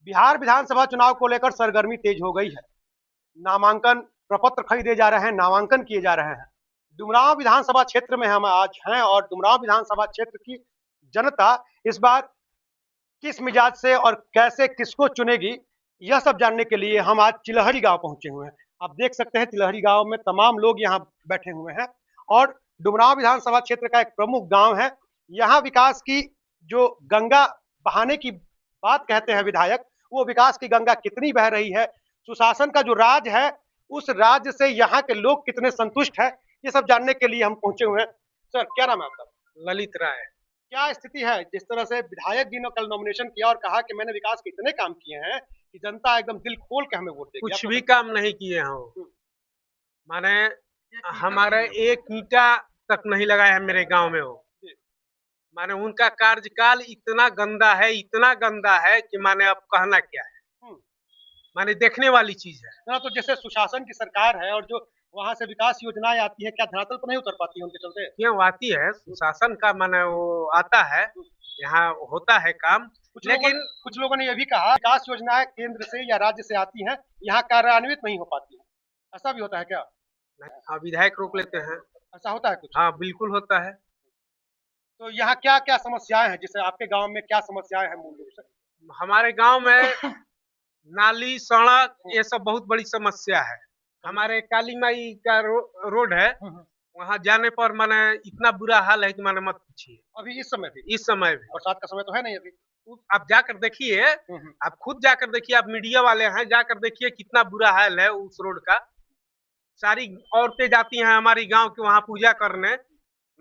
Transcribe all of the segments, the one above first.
बिहार विधानसभा चुनाव को लेकर सरगर्मी तेज हो गई है। नामांकन प्रपत्र खरीदे जा रहे हैं, नामांकन किए जा रहे हैं। डुमरांव विधानसभा क्षेत्र में हम आज हैं और डुमरांव विधानसभा क्षेत्र की जनता इस बार किस मिजाज से और कैसे किसको चुनेगी, यह सब जानने के लिए हम आज चिलहरी गांव पहुंचे हुए हैं। आप देख सकते हैं चिलहरी गांव में तमाम लोग यहाँ बैठे हुए हैं और डुमरांव विधानसभा क्षेत्र का एक प्रमुख गांव है। यहाँ विकास की जो गंगा बहाने की बात कहते हैं विधायक, वो विकास की गंगा कितनी बह रही है, सुशासन का जो राज है उस राज्य से यहाँ के लोग कितने संतुष्ट है, ये सब जानने के लिए हम पहुंचे हुए हैं। सर, क्या नाम है आपका? ललित राय। क्या स्थिति है? जिस तरह से विधायक जी ने कल नॉमिनेशन किया और कहा कि मैंने विकास के इतने काम किए हैं कि जनता एकदम दिल खोल के हमें वोट देगी, कुछ भी काम नहीं किए हैं वो। माने हमारे एक ईंटा तक नहीं लगाया है मेरे गांव में वो। माने उनका कार्यकाल इतना गंदा है कि माने अब कहना क्या है। माने देखने वाली चीज है ना। तो जैसे सुशासन की सरकार है और जो वहां से विकास योजनाएं आती है, क्या धरातल पर नहीं उतर पाती है उनके चलते? क्यों आती है शासन का, माने वो आता है, यहाँ होता है काम। लेकिन कुछ लोगों ने यह भी कहा विकास योजनाएं केंद्र से या राज्य से आती हैं, यहाँ कार्यान्वित नहीं हो पाती है। ऐसा भी होता है क्या? हाँ, विधायक रोक लेते हैं। ऐसा होता है कुछ? हाँ, बिल्कुल होता है। तो यहाँ क्या क्या समस्याएं हैं? जैसे आपके गांव में क्या समस्याएं हैं मूल रूप से? हमारे गांव में नाली, सड़क, ये सब बहुत बड़ी समस्या है। हमारे काली माई का रोड है, वहाँ जाने पर माने इतना बुरा हाल है कि माने मत पूछिए। अभी इस समय भी? इस समय भी। बरसात का समय तो है नहीं अभी। आप जाकर देखिए, आप खुद जाकर देखिए, आप मीडिया वाले हैं, जाकर देखिए कितना बुरा हाल है उस रोड का। सारी औरतें जाती हैं हमारी गांव के वहाँ पूजा करने,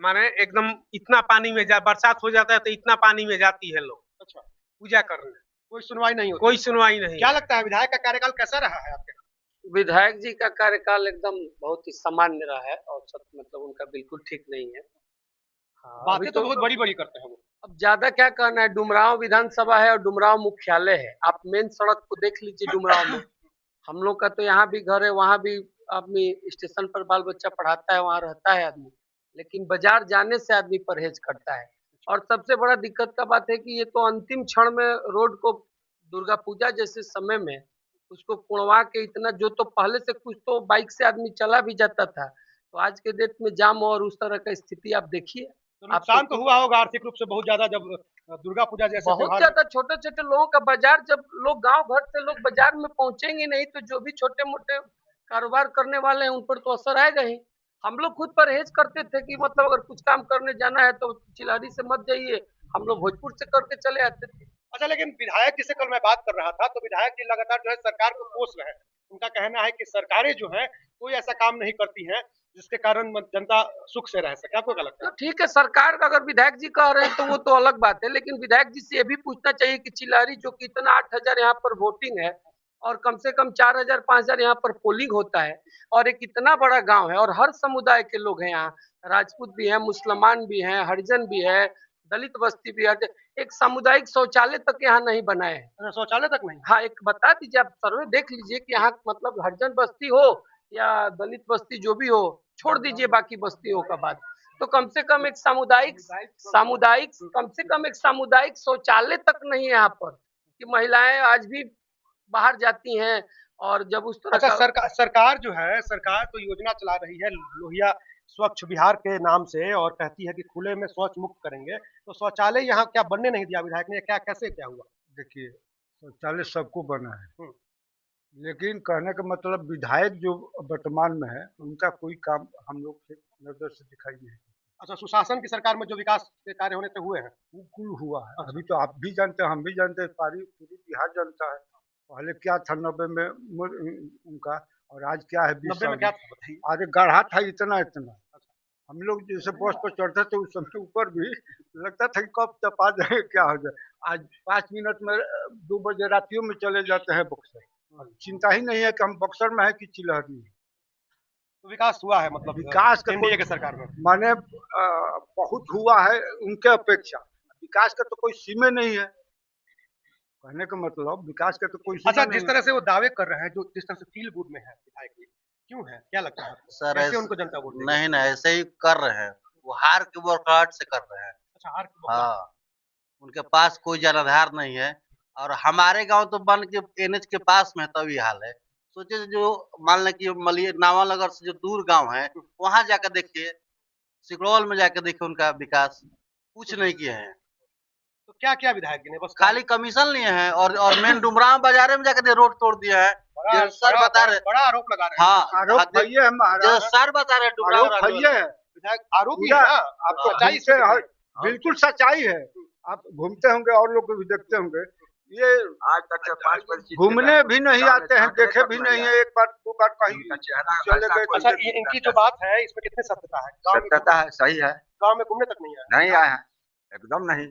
माने एकदम इतना पानी में बरसात हो जाता है तो इतना पानी में जाती है लोग। अच्छा। पूजा करने कोई सुनवाई नहीं होती? कोई सुनवाई नहीं। क्या लगता है विधायक का कार्यकाल कैसा रहा है आपके? विधायक जी का कार्यकाल एकदम बहुत ही सामान्य रहा है और सब मतलब उनका बिल्कुल ठीक नहीं है। हाँ, बातें तो बहुत बड़ी बड़ी करते हैं वो। अब ज्यादा क्या कहना है, डुमरांव विधानसभा है और डुमरांव मुख्यालय है। आप मेन सड़क को देख लीजिए डुमरांव में। हम लोग का तो यहाँ भी घर है, वहाँ भी आदमी स्टेशन पर बाल बच्चा पढ़ाता है, वहाँ रहता है आदमी, लेकिन बाजार जाने से आदमी परहेज करता है। और सबसे बड़ा दिक्कत का बात है कि ये तो अंतिम क्षण में रोड को दुर्गा पूजा जैसे समय में उसको कुड़वा के इतना, जो तो पहले से कुछ तो बाइक से आदमी चला भी जाता था, तो आज के डेट में जाम और उस तरह का स्थिति आप देखिए। तो नुकसान तो हुआ होगा आर्थिक रूप से बहुत ज्यादा, जब दुर्गा पूजा जैसे बहुत ज्यादा। छोटे छोटे लोगों का बाजार, जब लोग गांव घर से लोग बाजार में पहुंचेंगे नहीं तो जो भी छोटे मोटे कारोबार करने वाले हैं उन पर तो असर आएगा ही। हम लोग खुद परहेज करते थे कि मतलब अगर कुछ काम करने जाना है तो चिलारी से मत जाइए, हम लोग भोजपुर से करके चले आते थे। अच्छा, लेकिन विधायक जी से कल मैं बात कर रहा था तो विधायक जी लगातार जो है सरकार को कोस रहे हैं। उनका कहना है कि सरकारें जो है कोई ऐसा काम नहीं करती हैं जिसके कारण जनता सुख से रह सके। आपको क्या लगता है? तो ठीक है, सरकार का अगर विधायक जी कह रहे हैं तो वो तो अलग बात है, लेकिन विधायक जी से ये भी पूछना चाहिए कि चिलारी जो कि इतना 8,000 यहाँ पर वोटिंग है और कम से कम 4,000 5,000 यहाँ पर पोलिंग होता है और एक इतना बड़ा गांव है और हर समुदाय के लोग हैं यहाँ, राजपूत भी है, मुसलमान भी है, हरिजन भी है, दलित बस्ती भी है। एक सामुदायिक शौचालय तक यहाँ नहीं बनाए हैं। शौचालय तक नहीं? हाँ, एक बता दीजिए, आप सर्वे देख लीजिए कि यहाँ मतलब हरिजन बस्ती हो या दलित बस्ती जो भी हो, छोड़ दीजिए बाकी बस्तियों का बात, तो कम से कम एक सामुदायिक शौचालय तक नहीं है यहाँ पर कि महिलाएं आज भी बाहर जाती हैं। और जब उस तरह अच्छा, सरकार जो है, सरकार तो योजना चला रही है लोहिया स्वच्छ बिहार के नाम से और कहती है कि खुले में शौच मुक्त करेंगे, तो शौचालय यहाँ क्या बनने नहीं दिया विधायक ने? क्या कैसे क्या हुआ? देखिए, शौचालय सबको बना है, लेकिन कहने का मतलब विधायक जो वर्तमान में है उनका कोई काम हम लोग से नजर से दिखाई नहीं। अच्छा, सुशासन की सरकार में जो विकास के कार्य होने से हुए हैं वो कुल हुआ है। अभी तो आप भी जानते हैं, हम भी जानते हैं, पूरी बिहार जानता है पहले क्या था 90 में उनका और आज क्या है। 90 में क्या था? आगे गढ़ा था इतना इतना। हम लोग जैसे बस पर चढ़ते थे उस समय ऊपर भी लगता था कि कब तपा जाए क्या हो जाए। आज 5 मिनट में 2 बजे रातियों में चले जाते हैं बक्सर। चिंता ही नहीं है कि हम बक्सर में है कि चिलहरी में। तो विकास हुआ है, मतलब विकास का एनडीए के सरकार में माने बहुत हुआ है उनके अपेक्षा। विकास का तो कोई सीमा नहीं है, कहने का मतलब विकास का तो कोई सीमा अच्छा, नहीं। जिस तरह से वो दावे कर रहे हैं, जो जिस तरह से फील गुड में है विधायक जी, क्यों है, क्या लगता है सर? कैसे उनको जनता वोट देगी? नहीं नहीं, ऐसे ही कर रहे हैं, वो हार के वर्कआउट से कर रहे हैं। अच्छा, हार के हाँ, उनके पास कोई जनाधार नहीं है और हमारे गांव तो बन के एनएच के पास में है, तभी हाल है। सोचिए जो मान लें कि मलिए नावानगर से जो दूर गांव है, वहां जाकर देखिए, सिकरौल में जाकर देखिए, उनका विकास कुछ नहीं किए हैं, तो क्या क्या विधायक जी ने बस खाली कमीशन लिए हैं। और मेन डुमराव बाजारे में जाकर रोड तोड़ दिए हैं। बड़ा सर बता रहे, बड़ा आरोप लगा रहे हैं। हाँ आरोप जो भैया है महाराज, सर बता रहे हैं डुमराव आरोप रहने भैया वाले। है विधायक आरोप ही पूरा। है ना, आप तो सच्चाई घूमते इसमें हैं, कितनी है? बिल्कुल सच्चाई है। आप घूमते होंगे और लोग को भी देखते होंगे, ये आज तक के 5 परिचित घूमने भी नहीं आते हैं, देखे भी नहीं है, एक बार दो बार कहीं इनका चेहरा चले ऐसा गए। कोई अच्छा, ये इनकी जो बात है इसमें कितनी सत्यता है? सत्यता है, सही है, गांव में घूमने तक नहीं आया। नहीं आए हैं, एकदम नहीं।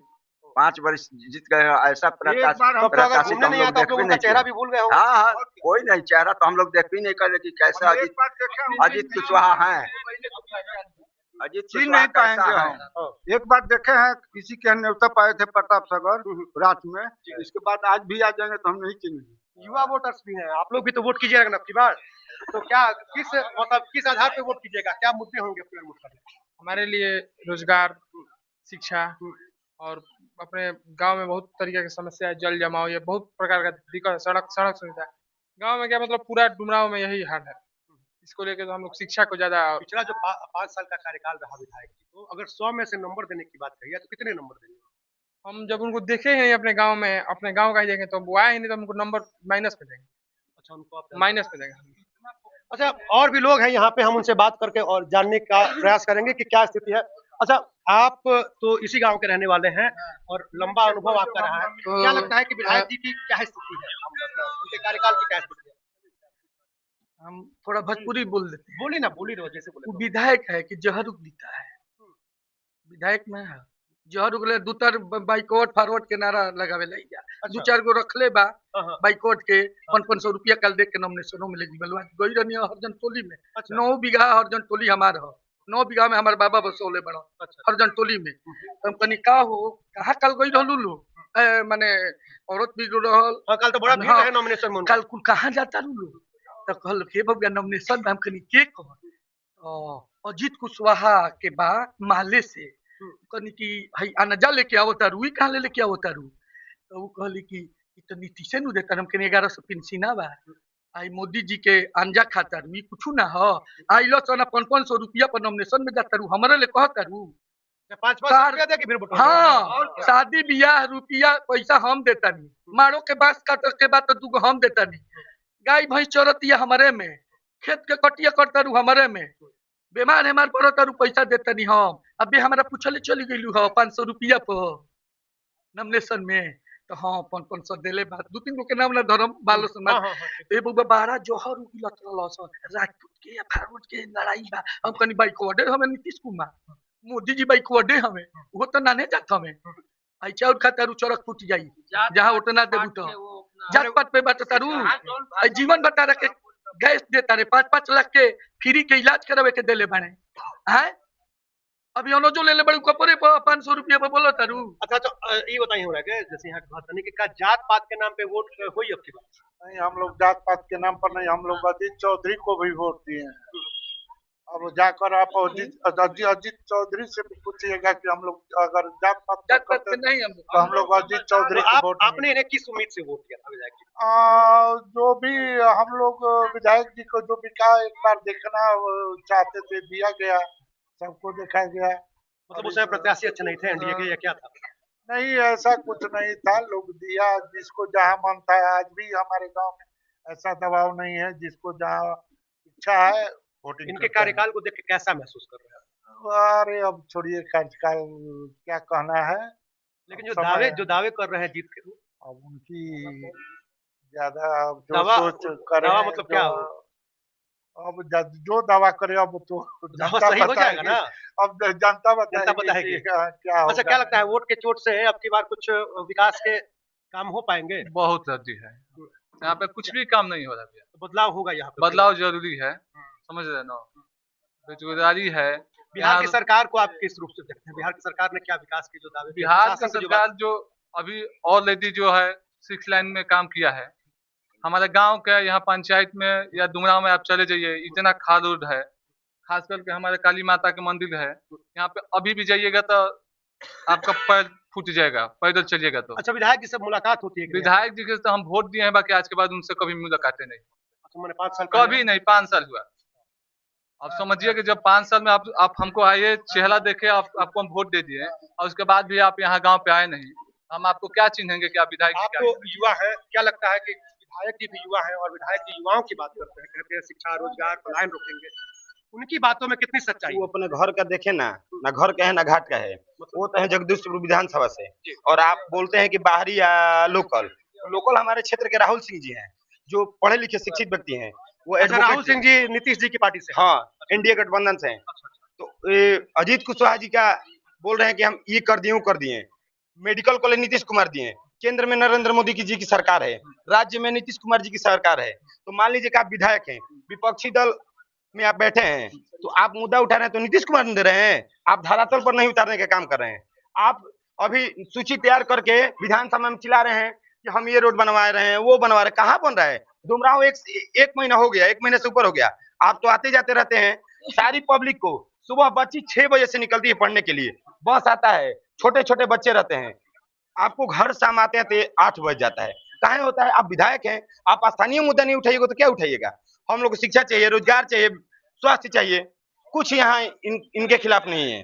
5 वर्ष जीत गए हैं, ऐसा एक बार हम तब तो अगर प्रकाशित घूमने हम नहीं लोग आता देख तो भी उनका नहीं चेहरा किए। भी भूल गए होंगे। हाँ हाँ, कोई नहीं, चेहरा तो हम लोग देख भी नहीं कर रहे कि कैसे हम अजीत एक बार देखे हैं, अजीत कुशवाहा है, अजीत छीन कुशवाहा नहीं कैसा पाएंगे है। हम। एक बार देखे हैं, किसी के यहाँ न्योता पाए थे प्रताप सागर रात में, इसके बाद आज भी आ जाएंगे तो हम नहीं चिनेंगे। युवा वोटर्स भी हैं, आप लोग भी तो वोट कीजिएगा ना अबकी बार। तो क्या किस मतलब किस आधार पे वोट कीजिएगा, क्या मुद्दे होंगे अपने वोट करने? हमारे लिए रोजगार, शिक्षा और अपने गांव में बहुत तरीके की समस्या है, जल जमाव, ये बहुत प्रकार का दिक्कत है, सड़क सुविधा। गांव में क्या मतलब पूरा डुमराव में यही हाल है। इसको लेकर तो हम लोग शिक्षा को ज्यादा, पिछला जो 5 साल का कार्यकाल रहा विधायक जी, तो अगर 100 में से नंबर देने की बात करिए तो कितने नंबर देंगे? हम जब उनको देखे ही नहीं अपने गांव में, अपने गांव का ही देखें तो वो आए ही नहीं, तो हमको नंबर माइनस में देंगे, अच्छा, उनको आप माइनस में देंगे। अच्छा, और भी लोग हैं यहाँ पे, हम उनसे बात करके और जानने का प्रयास करेंगे कि क्या स्थिति है। अच्छा, आप तो इसी गांव के रहने वाले हैं और लंबा अनुभव आपका रहा है, क्या लगता है कि विधायक जी की क्या स्थिति है, उनके कार्यकाल की क्या स्थिति है? हम थोड़ा भोजपुरी बोल देते हैं। बोली ना, बोली रहो जैसे वो बोले। विधायक है कि जहर उगलीता है, विधायक में है जहर उगले दूतर बाइकआउट फॉरवर्ड के नारा लगावे लग जा। दू चार गो रखले बा हाँ, हाँ। बाइकआउट के 500 रुपया कल देख के नॉमिनेशनों में लगी बलवा गई रहनी हरजन टोली में। अच्छा। 9 बीघा हरजन टोली हमार हो, 9 बीघा में हमारे बाबा बसोले बड़ा अच्छा। हरजन टोली में। हम कनी का हो कहाँ कल गई रहलू लो, माने औरत भी जो रहल। हाँ, कल तो बड़ा भीड़ हाँ, है नॉमिनेशन में उनका। कल कुल कहाँ जाता रू लो, तो कहल के बबिया नॉमिनेशन में हम कनी के कह अजीत कुशवाहा के बा माले से कहनी कि हई अनजा लेके आओ तारू, ई कहाँ ले लेके आओ तारू, तो वो कहली कि ई तो नीतीशे नु देता, हम कनी 1100 पेंसिना बा, आई मोदी जी के अंजा खाता रू, ई कुछ ना हो, आई लो सना 500 रुपया पर नॉमिनेशन में जाता रू, हमरे ले कहता रू। 5-5 कार- रुपया दे के फिर वोट हाँ, शादी ब्याह रुपया पैसा हम देता नहीं, मारो के बास काट के बाद तो दूगो हम देता नहीं, गाय भैंस चरतिया हमारे में, खेत के कटिया करता रू हमारे में, बीमार हमार पड़ता रू पैसा देता नहीं हम। अबे हमारा पूछले चली गईलू हो 500 रुपया पर नॉमिनेशन में, तो हाँ 500 देले बात 2-3 गो के नाम ना धरम बालो समाज। हाँ, हाँ, हाँ। ए बुबा 12 जोहर उगिलत रहलस राजपूत के या फारूक के लड़ाई बा, हम कनी बाइक कोडे हमें नीतीश कुमार मोदी जी बाइक कोडे हमें वो तो नाने जात हमें आई चाउर खाता रू चरक फूट जाई जहां उतना देबू तो जात पात पे बात तारू आई जीवन बता रखे गैस देता रे 5-5 लाख के फ्री के इलाज करावे के देले बाने हैं। अभी अनोजो ले ले बड़ी कपड़े पर 500 रुपया पर बोलो तारू। अच्छा, तो ये बताइए हमरा के जैसे यहाँ की बात करने की का जात पात के नाम पे वोट हुई अब की बात? नहीं, हम लोग जात पात के नाम पर नहीं, हम लोग अजीत चौधरी को भी वोट दिए हैं। अब जाकर आप अजीत चौधरी से भी पूछिएगा कि हम लोग अगर जात पात जात पात करते पे नहीं हम तो हम लोग अजीत चौधरी तो को आप वोट आपने इन्हें किस उम्मीद से वोट किया था विधायक जी? जो भी हम लोग विधायक जी को जो विकास एक बार देखना चाहते थे, दिया गया, सबको देखा गया। मतलब उस समय प्रत्याशी अच्छे नहीं थे एनडीए के या क्या था? नहीं, ऐसा कुछ नहीं था, लोग दिया जिसको जहाँ मन था। आज भी हमारे गांव में ऐसा दबाव नहीं है, जिसको जहाँ इच्छा है वोटिंग इनके करता है। कार्यकाल को देख के कैसा महसूस कर रहे हैं? अरे अब छोड़िए कार्यकाल, क्या कहना है। लेकिन अब जो समय दावे कर रहे हैं जीत के, अब उनकी ज्यादा जो दावा सोच करे, दावा मतलब क्या हो? अब जो दावा करे अब तो दावा जनता सही हो जाएगा बताएगी। ना? अब जनता बताएगी बताएगी। कि क्या अच्छा, होगा। क्या लगता है वोट के चोट से अब की बार कुछ विकास के काम हो पाएंगे? बहुत जरूरी है, यहाँ पे कुछ भी काम नहीं हो रहा है, तो बदलाव होगा यहाँ पे? बदलाव जरूरी है, समझ रहे ना, बेरोजगारी है बिहार की यहाँ। सरकार को आप किस रूप से देखते हैं? बिहार की सरकार ने क्या विकास के जो दावे किए, बिहार की प्रशासन की जो सरकार जो अभी और लेडी जो है 6 लाइन में काम किया है, हमारे गांव के यहाँ पंचायत में या डुमराव में आप चले जाइए, इतना खाद उद है, खास करके हमारे काली माता के मंदिर है, यहाँ पे अभी भी जाइएगा तो आपका पैर फूट जाएगा पैदल चलिएगा तो। अच्छा, विधायक जी से मुलाकात होती है कि नहीं? विधायक जी के तो हम वोट दिए हैं, बाकी आज के बाद उनसे कभी मुलाकातें नहीं, अच्छा, मैंने 5 साल पहले- कभी नहीं। 5 साल हुआ। आप समझिए कि जब 5 साल में आप हमको आए, चेहरा देखे, आपको हम वोट दे दिए और उसके बाद भी आप यहाँ गांव पे आए नहीं, हम आपको क्या चिन्हेंगे कि आप विधायक जी आप क्या तो हैं? युवा है, क्या लगता है कि विधायक जी भी युवा है और विधायक जी युवाओं की बात करते हैं, कहते हैं शिक्षा, रोजगार, पलायन रोकेंगे, उनकी बातों में कितनी सच्चाई वो है? अपने घर का देखे ना घर का है ना घाट का है। वो तो है जगदीशपुर विधानसभा से, और आप बोलते हैं कि बाहरी या लोकल। लोकल हमारे क्षेत्र के राहुल सिंह जी हैं, जो पढ़े लिखे शिक्षित व्यक्ति हैं। वो अच्छा, advocate राहुल सिंह जी नीतीश जी की पार्टी से हैं। हाँ, एनडीए गठबंधन से हैं। तो ये अजीत कुशवाहा जी का बोल रहे हैं कि हम ये कर दिए, वो कर दिए। मेडिकल कॉलेज नीतीश कुमार दिए। केंद्र में नरेंद्र मोदी जी की सरकार है, राज्य में नीतीश कुमार जी की सरकार है। तो मान लीजिए कि आप विधायक हैं, विपक्षी दल में आप बैठे हैं, तो आप मुद्दा उठा रहे हैं तो नीतीश कुमार ने दे रहे हैं। आप धरातल पर नहीं उतारने का काम कर रहे हैं। आप अभी सूची तैयार करके विधानसभा में चिल्ला रहे हैं कि हम ये रोड बनवा रहे हैं, वो बनवा रहे हैं। कहाँ बन रहा है? डुमराव एक महीना हो गया, 1 महीने से ऊपर हो गया। आप तो आते जाते रहते हैं। सारी पब्लिक को सुबह बच्ची 6 बजे से निकलती है पढ़ने के लिए, बस आता है, छोटे छोटे बच्चे रहते हैं। आपको घर शाम आते आते 8 बज जाता है। काहे होता है? आप विधायक हैं, आप स्थानीय मुद्दा नहीं उठाइएगा तो क्या उठाइएगा? हम लोग को शिक्षा चाहिए, रोजगार चाहिए, स्वास्थ्य चाहिए। कुछ यहाँ इनके खिलाफ नहीं है,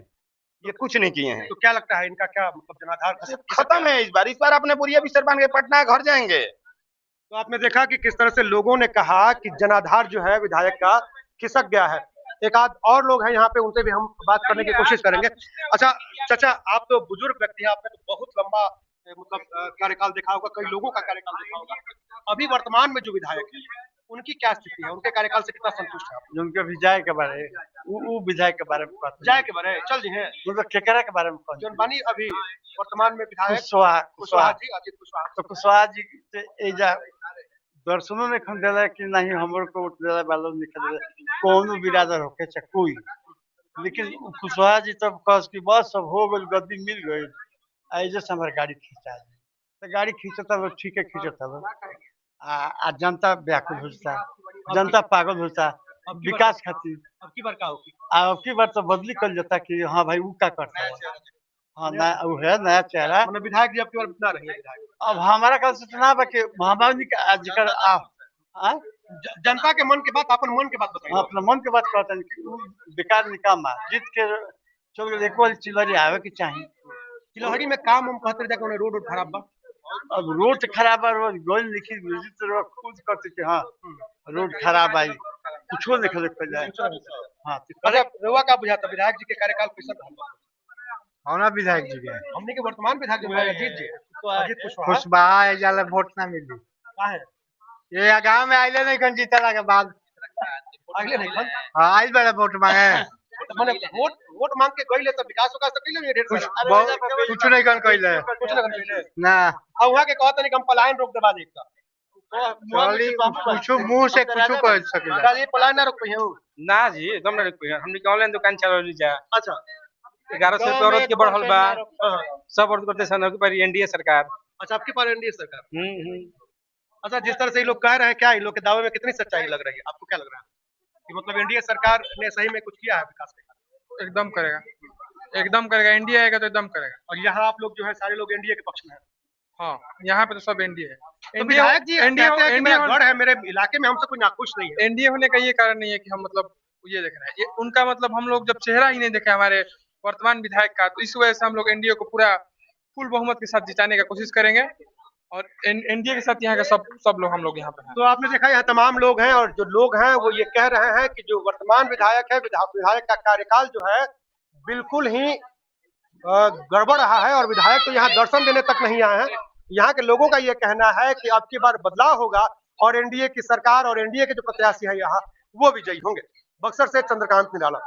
ये कुछ नहीं किए हैं। तो क्या लगता है इनका क्या मतलब जनाधार खत्म है इस बार अपने बुढ़िया बिस्तर बांध के पटना घर जाएंगे। तो आपने देखा कि किस तरह से लोगों ने कहा कि जनाधार जो है विधायक का खिसक गया है। एक आध और लोग हैं यहाँ पे, उनसे भी हम बात करने की कोशिश करेंगे। अच्छा चाचा, आप तो बुजुर्ग व्यक्ति हैं, आपने तो बहुत लंबा मतलब कार्यकाल देखा होगा, कई लोगों का कार्यकाल देखा होगा। अभी वर्तमान में जो विधायक है उनकी क्या स्थिति है, उनके कार्यकाल से कितना संतुष्ट है आप? उनके विधायक के बारे वो विधायक के बारे में विधायक के बारे में चल जी हैं, मतलब केकरा के बारे में जो बानी अभी वर्तमान में विधायक कुशवाहा कुशवाहा जी, अजीत कुशवाहा। तो कुशवाहा जी से एजा दर्शनों में खन देला कि नहीं हमर को उठ देला बालो निकल कोनो बिरादर होके चाहे कोई, लेकिन कुशवाहा जी तब कस की बस सब हो गइल, गद्दी मिल गइल, ऐजे से हमार गाड़ी खींचा दी। तो गाड़ी खींचता वो ठीक है खींचता वो आ जनता व्याकुल होता, जनता पागल होता विकास खातिर। अब की बार का होगी? अब की बार तो बदली कर जाता कि हाँ भाई वो क्या करता है। हाँ नया वो है नया चेहरा। मतलब विधायक जी अब की बार बदला रही है विधायक। अब हमारा कल से चुनाव है कि महामारी का जिक्र जनता के मन के बात, अपन मन के बात बताइए। अपना मन के बात कहते हैं कि उ बेकार निकामा जीत के चल गए। एक बार चिलरी आवे की चाहिए। चिलहरी में काम हम कहते जाके उन्हें रोड खराब बा। अब रोड खराब है, रोज गोल लिखी तो खुद करते कि हाँ रोड खराब आई कुछो लिख लिख जाए। हाँ अरे रुआ का बुझाता विधायक जी के कार्यकाल कैसा था? हमारा विधायक जी के हमने के वर्तमान विधायक जो है अजीत जी, अजीत कुशवाहा खुशबहा जाला वोट ना मिली। का है? ये गांव में आइले नहीं कन जीतला के बाद अगले नहीं खन हाँ आइल बड़े वोट मांगे। माने वोट मांग के गइले तो विकास होगा तो कइले ढेर कुछ सारा। कुछ नहीं कन कइले कुछ ना कइले ना और वहां के कहत नहीं कि हम पलायन रोक दबा देब का। चली कुछ मुंह से कुछ कह सकेला। दादा ये पलायन ना रोक पे हो। ना जी एकदम ना रुक हमने के ऑनलाइन दुकान चलौली जा अच्छा 1100 रुपया औरत के बढ़ल बा, सब औरत करते सन के पर एनडीए सरकार। अच्छा, आपके पास एनडीए सरकार। अच्छा, जिस तरह से ये लोग कह रहे हैं, क्या इन लोग के दावे में कितनी सच्चाई लग रही है? आपको क्या लग रहा है कि मतलब एनडीए सरकार ने सही में कुछ किया है विकास के? एकदम करेगा, एकदम करेगा। इंडिया आएगा तो एकदम करेगा। और यहाँ आप लोग जो है सारे लोग एनडीए के पक्ष में हैं। हाँ यहाँ पे तो सब एनडीए है। तो विधायक जी कहते हैं कि मेरा गढ़ है, मेरे इलाके में हमसे कोई नाखुश नहीं है। एनडीए होने का ये कारण नहीं है कि हम मतलब ये देख रहे हैं, ये उनका मतलब हम लोग जब चेहरा ही नहीं देखे हमारे वर्तमान विधायक का, तो इस वजह से हम लोग एनडीए को पूरा फुल बहुमत के साथ जिताने का कोशिश करेंगे और एनडीए के साथ यहाँ का सब लोग हम लोग यहाँ पे हैं। तो आपने देखा यहाँ तमाम लोग हैं और जो लोग हैं वो ये कह रहे हैं कि जो वर्तमान विधायक है, विधायक का कार्यकाल जो है बिल्कुल ही गड़बड़ रहा है और विधायक तो यहाँ दर्शन देने तक नहीं आए हैं। यहाँ के लोगों का ये कहना है कि अब की बार बदलाव होगा और एनडीए की सरकार और एनडीए के जो प्रत्याशी है यहाँ वो विजयी होंगे। बक्सर से चंद्रकांत निराला।